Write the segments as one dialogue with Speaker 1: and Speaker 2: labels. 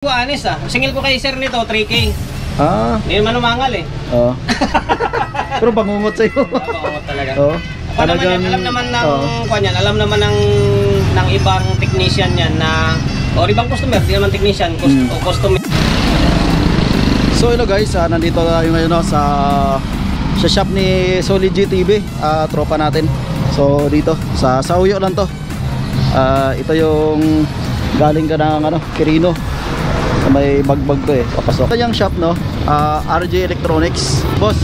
Speaker 1: Honest singil ko kay sir nito 3K. Hindi naman umangal eh.
Speaker 2: Oo. Pero bangungot sa'yo.
Speaker 1: Bangungot talaga.
Speaker 2: Oo.
Speaker 1: Talagang alam naman ng kanyan, alam naman ng ibang technician yan na ibang customer, di naman technician, customer.
Speaker 2: So hello guys, nandito tayo ngayon sa shop ni Solid GTV, tropa natin. So dito sa Uyo lang to. Ito yung galing ka ng Quirino. May bagbag to papasok. Ito yung shop RJ Electronics. Boss,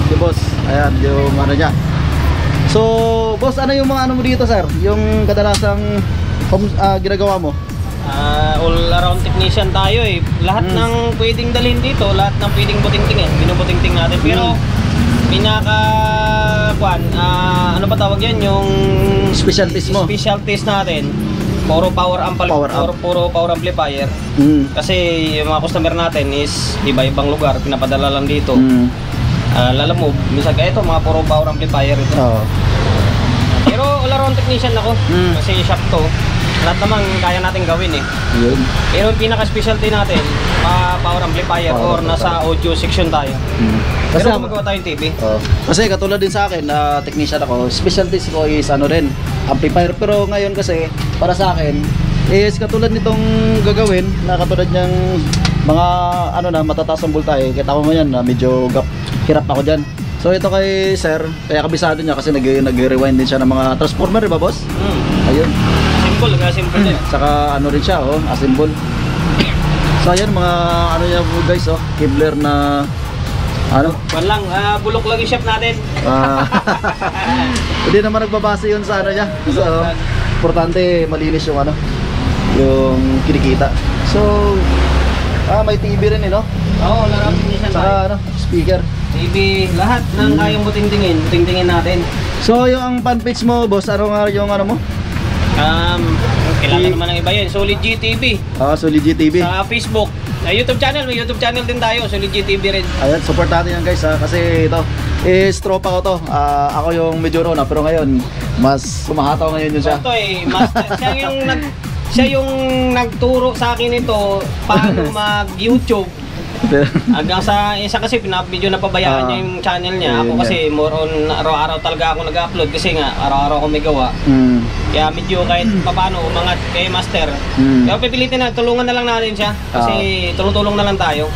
Speaker 2: si boss, ayan yung niya. So boss, ano yung mga mo dito sir? Yung kadalasang ginagawa mo?
Speaker 1: All around technician tayo lahat ng pwedeng dalhin dito, lahat ng pwedeng butingtingin, binubutingting natin. Pero pinaka ano pa tawag yan, yung
Speaker 2: specialties mo?
Speaker 1: Specialties natin puro power amplifier. Kasi yung mga customer natin is iba-ibang lugar, pinapadala lang dito. Lalamove, minsan kaya ito mga puro power amplifier ito. Pero all around technician ako. Kasi shop to, lahat naman kaya natin gawin
Speaker 2: Yun.
Speaker 1: Pero yung pinaka-specialty natin power amplifier or nasa audio section tayo.
Speaker 2: Kasi
Speaker 1: pero gumagawa tayong TV.
Speaker 2: Kasi katulad din sa akin na technician ako, specialties ko is rin amplifier. Pero ngayon kasi para sa akin is katulad nitong gagawin na katulad niyang mga matataas ang voltahe. Kita ko ngayon na medyo hirap ako dyan. So ito kay sir, kaya kabisado niya kasi nag-rewind din siya ng mga transformer, diba boss? Ayun. Simple din. Saka rin siya, assemble. So ayan mga niya guys, Kevlar na
Speaker 1: walang bulok lang yung shop natin.
Speaker 2: Hindi naman nagbabase yun sa niya. So importante malinis yung yung kinikita. So may TV rin
Speaker 1: Oo, larang technician tayo.
Speaker 2: Saka speaker,
Speaker 1: TV, lahat ng kayang butingtingin natin.
Speaker 2: So yung ang fan page mo boss, ano nga yung mo?
Speaker 1: Kilala naman ng iba yan, Solid GTV.
Speaker 2: Solid GTV.
Speaker 1: Sa Facebook, YouTube channel, may YouTube channel din tayo, Solid GTV rin.
Speaker 2: Ayan, support natin yan guys kasi ito is tropa ko to. Ako yung medyo na pero ngayon mas kumahataw ngayon yun siya.
Speaker 1: Ito siya yung nagturo sa akin ito paano mag-YouTube. Hanggang sa isa kasi medyo napabayaan niya yung channel niya. Ako kasi more on araw-araw talaga ako nag-upload kasi nga araw-araw ako may gawa. Kaya medyo kahit paano umangat kay master. Kaya pipilitin na, tulungan na lang natin siya. Kasi tulong-tulong na lang tayo.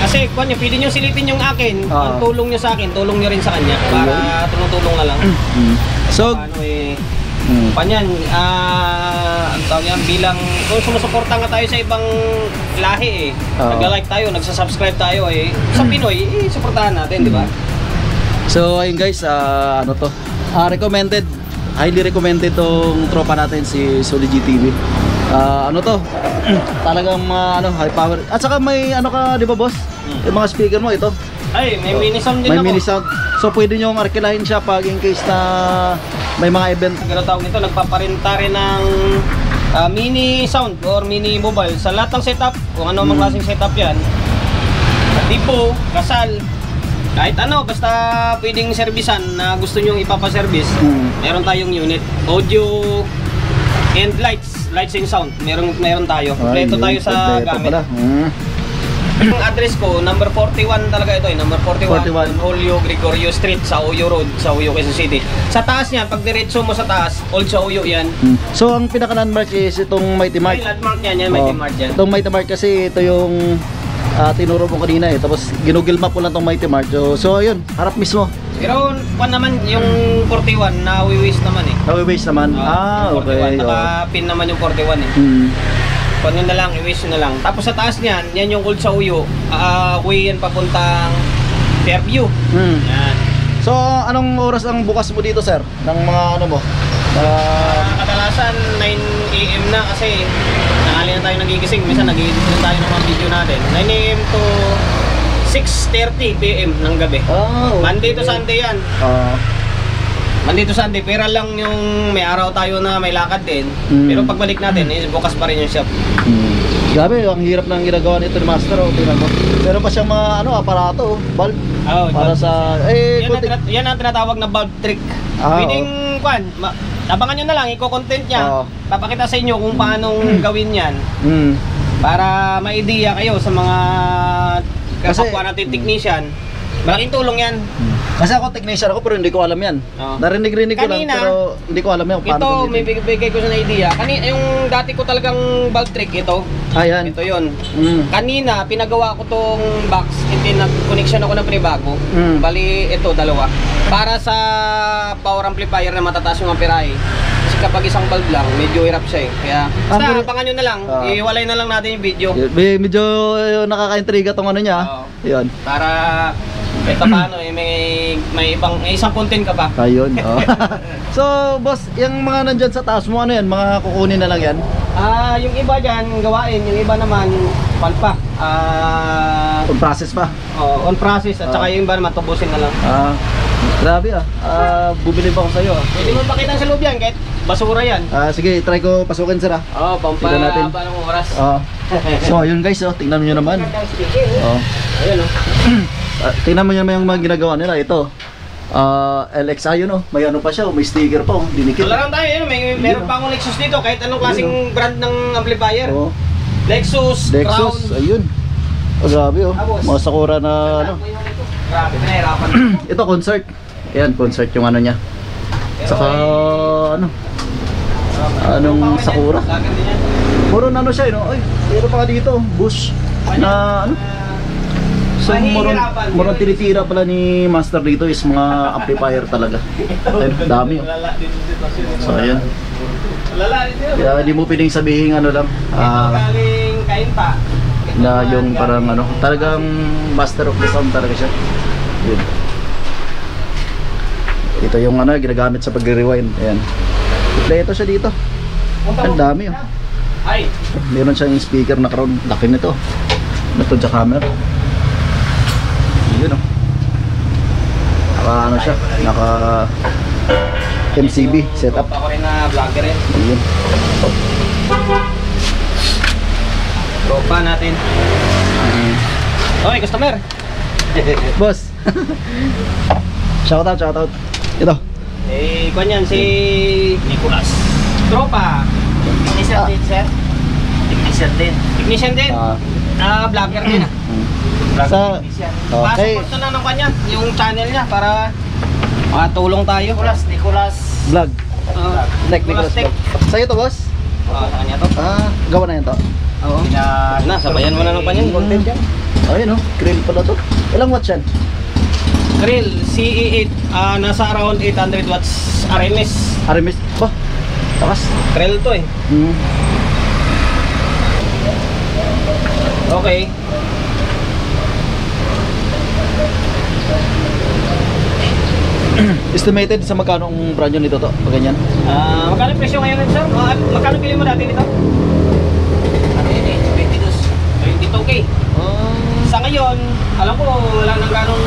Speaker 1: Kasi pwede nyo silipin yung akin. Ang tulong nyo sa akin, tulong nyo rin sa kanya. Para tulong-tulong na lang.
Speaker 2: So
Speaker 1: Panyan, ang tawag yan, bilang kung sumusuporta nga tayo sa ibang lahi nag-like tayo, nagsasubscribe tayo sa Pinoy, suportahan natin, di ba?
Speaker 2: So ayun guys, recommended, highly recommended tong tropa natin si Solid GTV. Talagang high power. At saka may ka, di ba boss? Yung mga speaker mo ito.
Speaker 1: Ay, may mini sound din ako.
Speaker 2: May mini sound. So pwede nyo arkilahin siya pag in case na may mga event.
Speaker 1: Ang tawag nito, nagpaparinta rin ng mini sound or mini mobile sa lahat ng setup. Kung ano mang klaseng setup yan. Tipo, kasal, kahit basta pwedeng servisan na gusto nyo ipapaservice. Meron tayong unit. Audio and lights and sound. Meron tayo. Kompleto tayo sa gamit. Ang address ko, number 41 talaga ito number 41. Julio Gregorio Street sa Uyo Road, sa Uyo, Quezon City. Sa taas niyan, pag diretso mo sa taas, Old sa Uyo yan.
Speaker 2: So ang pinaka-landmark is itong Mighty Mart.
Speaker 1: Ay, landmark yan, Mighty Mart yan.
Speaker 2: Itong Mighty Mart kasi ito yung tinuro mo kanina tapos ginugil map ko lang itong Mighty Mart. So ayun, harap mismo.
Speaker 1: Pero naman yung 41 na wiwis naman
Speaker 2: Na-waste naman. Okay.
Speaker 1: Naka-pin naman yung 41 Kung na lang, i-wish na lang. Tapos sa taas niyan, yan yung Old sa Uyo. Way yan papuntang Fairview. Yan.
Speaker 2: So, anong oras ang bukas mo dito, sir? Ng mga mo?
Speaker 1: Kadalasan 9 AM na kasi nangali na tayo nagigising. Minsan nag-edit na tayo ng mga video natin. 9 AM to 6:30 PM ng gabi.
Speaker 2: Okay.
Speaker 1: Monday to Sunday yan. Monday to Sunday, pero lang yung may araw tayo na may lakad din. Pero pagbalik natin, bukas pa rin yung shop.
Speaker 2: Grabe, ang hirap ng ginagawa nito ni Master. Tingnan mo. Meron pa siyang mga aparato, valve. Para sa
Speaker 1: yan ang tinatawag na valve trick. Pwedeng abangan nyo na lang, i-content niya.
Speaker 2: Oo.
Speaker 1: Papakita sa inyo kung paano gawin yan. Para ma-idea kayo sa mga
Speaker 2: Kasi-
Speaker 1: kapwa natin technician. Malaking tulong yan.
Speaker 2: Kasi ako technician ako pero hindi ko alam yan.
Speaker 1: Oo.
Speaker 2: Narinig-rinig ko lang
Speaker 1: Kanina,
Speaker 2: pero hindi ko alam yan kung paano
Speaker 1: Ito,
Speaker 2: gamitin.
Speaker 1: may bigay ko sa na idea. Yung dati ko talagang bulb trick, ito.
Speaker 2: Ayan.
Speaker 1: Ito yon.
Speaker 2: Mm.
Speaker 1: Kanina, pinagawa ko tong box, hindi nag-connection ako ng panibago.
Speaker 2: Mm.
Speaker 1: Bali, ito, dalawa. Para sa power amplifier na matataas yung amperahe. Kasi kapag isang bulb lang, medyo hirap siya eh. Kaya, basta
Speaker 2: Ang-
Speaker 1: abangan nyo na lang. Iwalay na lang natin yung video.
Speaker 2: Medyo nakaka-intriga tong ano niya.
Speaker 1: Oo.
Speaker 2: Yun.
Speaker 1: Para, ito paano eh, may isang content ka pa.
Speaker 2: Ayun. Oh. So, boss, yung mga nandyan sa taas mo, ano yan? Mga kukunin na lang yan?
Speaker 1: Yung iba dyan, gawain. Yung iba naman, palpa.
Speaker 2: On process pa?
Speaker 1: On process. At saka yung iba naman, tubusin na lang.
Speaker 2: Grabe bumili pa ako sa'yo
Speaker 1: Pwede mo pakita sa loob yan, kahit basura yan.
Speaker 2: Sige, try ko pasukin sir Tignan natin.
Speaker 1: Pampahaba ng oras.
Speaker 2: So, ayun guys, tingnan nyo naman.
Speaker 1: Ayun
Speaker 2: Tingnan mo naman yung mga ginagawa nila. Ito, LXI yun may ano pa siya, may sticker pa, dinikit.
Speaker 1: Wala lang tayo, meron pa akong Lexus dito, kahit anong klaseng brand ng amplifier. Lexus, Crown.
Speaker 2: Ayun. Grabe mga Sakura na ano.
Speaker 1: Grabe, pinahirapan.
Speaker 2: Ito concert. Ayan, concert yung ano niya. Saka ano? Anong Sakura? Puro na ano siya, Ay, meron pa nga dito, Bush na ano? So, morong tinitira pala ni Master dito is mga amplifier talaga. Ayun, dami So, ayan. Kaya hindi mo pwedeng sabihin ano lang.
Speaker 1: Galing kain pa.
Speaker 2: Na yung parang ano, talagang master of the sound talaga siya. Yun. Ito yung ano, ginagamit sa pag-rewind. Ayan. Kompleto siya dito. Ang dami
Speaker 1: Ay.
Speaker 2: Meron siyang speaker na crown. Laki nito. Ito sa camera. Yun Naka ano siya, naka MCB setup.
Speaker 1: Ako rin na vlogger eh.
Speaker 2: Ayun.
Speaker 1: Tropa natin. Okay, customer.
Speaker 2: Boss. Shout out. Ito.
Speaker 1: Kwan yan si Nicolas. Tropa. Technician din, sir. Technician din. Vlogger din.
Speaker 2: Sa okay.
Speaker 1: Passport na ng kanya, yung channel niya para makatulong tayo. Nicolas
Speaker 2: Vlog.
Speaker 1: Nicolas Tech.
Speaker 2: Sa'yo to, boss?
Speaker 1: Sa kanya to.
Speaker 2: Gawa na yan to.
Speaker 1: Oo. Sabayan mo na ng kanya, content yan.
Speaker 2: Ayun grill pala to. Ilang watts yan?
Speaker 1: Grill CE8, nasa around 800 watts RMS.
Speaker 2: RMS ba? Takas.
Speaker 1: Grill to eh. Okay.
Speaker 2: Estimated sa magkano ang brand nito to? Pag ganyan?
Speaker 1: Magkano yung presyo ngayon, sir? Magkano bili mo dati nito? 22K. Sa ngayon, alam ko wala nang ganong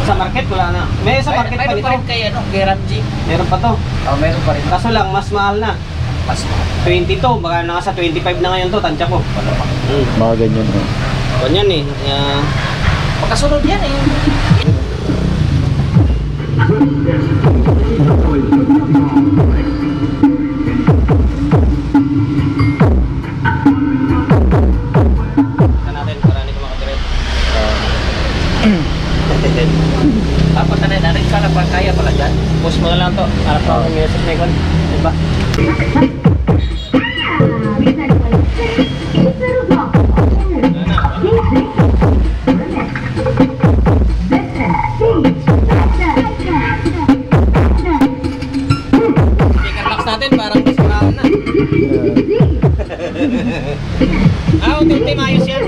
Speaker 1: sa market, wala na. May sa market pa dito.
Speaker 3: Kay Ramji.
Speaker 1: Meron pa to.
Speaker 3: Meron pa rin.
Speaker 1: Kaso lang, mas mahal na. 22, baka nasa 25 na ngayon to, tansya ko.
Speaker 2: Mga ganyan.
Speaker 1: Ganyan eh.
Speaker 3: Pagkasunod yan eh.
Speaker 1: Natin para hindi ko makadiret.
Speaker 3: Dapat na rin ka na kaya pala dyan.
Speaker 1: Post mo na lang to. Harap na ng music na ikon. Diba? Speaker box natin parang masirahan na. Unti-unti maayos yan.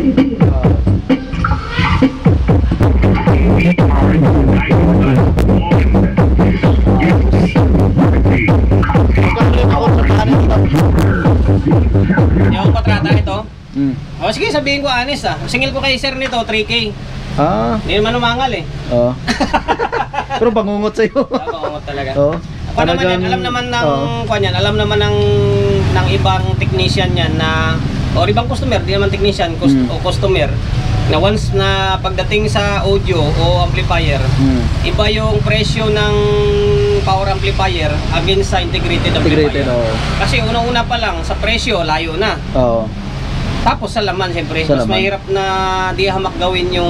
Speaker 1: Yung patrata nito. Sige, sabihin ko honest Singil ko kay sir nito 3K. Hindi naman umangal eh.
Speaker 2: Pero bangungot sa'yo.
Speaker 1: Bangungot talaga.
Speaker 2: Talagang,
Speaker 1: alam naman ng kanyan, alam naman ng ibang technician yan na o ibang customer, di naman technician, o customer na once na pagdating sa audio o amplifier, iba yung presyo ng power amplifier against sa integrated amplifier.
Speaker 2: Integrated, oo.
Speaker 1: Kasi unang-una pa lang sa presyo layo na.
Speaker 2: Oo.
Speaker 1: Tapos sa laman siyempre
Speaker 2: Sa
Speaker 1: mas
Speaker 2: laman.
Speaker 1: mahirap na di hamak gawin yung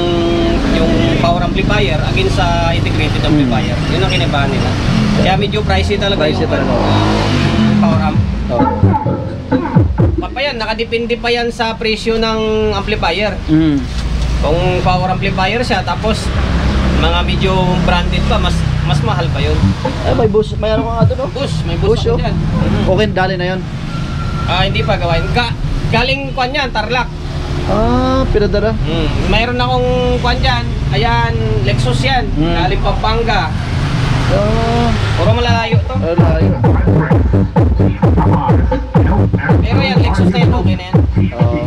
Speaker 1: power amplifier against sa integrated amplifier. Yun ang kinibahan nila. Kaya medyo pricey talaga
Speaker 2: Pricey
Speaker 1: yung
Speaker 2: talaga.
Speaker 1: power amp.
Speaker 2: Oo.
Speaker 1: Pa yan, nakadepende pa yan sa presyo ng amplifier.
Speaker 2: Mm.
Speaker 1: Kung power amplifier siya tapos mga medyo branded pa, mas mahal pa yun.
Speaker 2: Ay, may bus. May ano ka nga doon, oh.
Speaker 1: May bus
Speaker 2: Bush,
Speaker 1: ako
Speaker 2: oh.
Speaker 1: dyan.
Speaker 2: Okay, dali na yun.
Speaker 1: Hindi pa gawain. Galing kwan yan, Tarlac.
Speaker 2: Ah, pinadala.
Speaker 1: Mayroon akong kwan dyan. Ayan, Lexus yan. Galing Pampanga.
Speaker 2: Ah,
Speaker 1: Puro malalayo to.
Speaker 2: layo.
Speaker 1: Pero yan, Lexus na yun, okay na yan.
Speaker 2: Oo.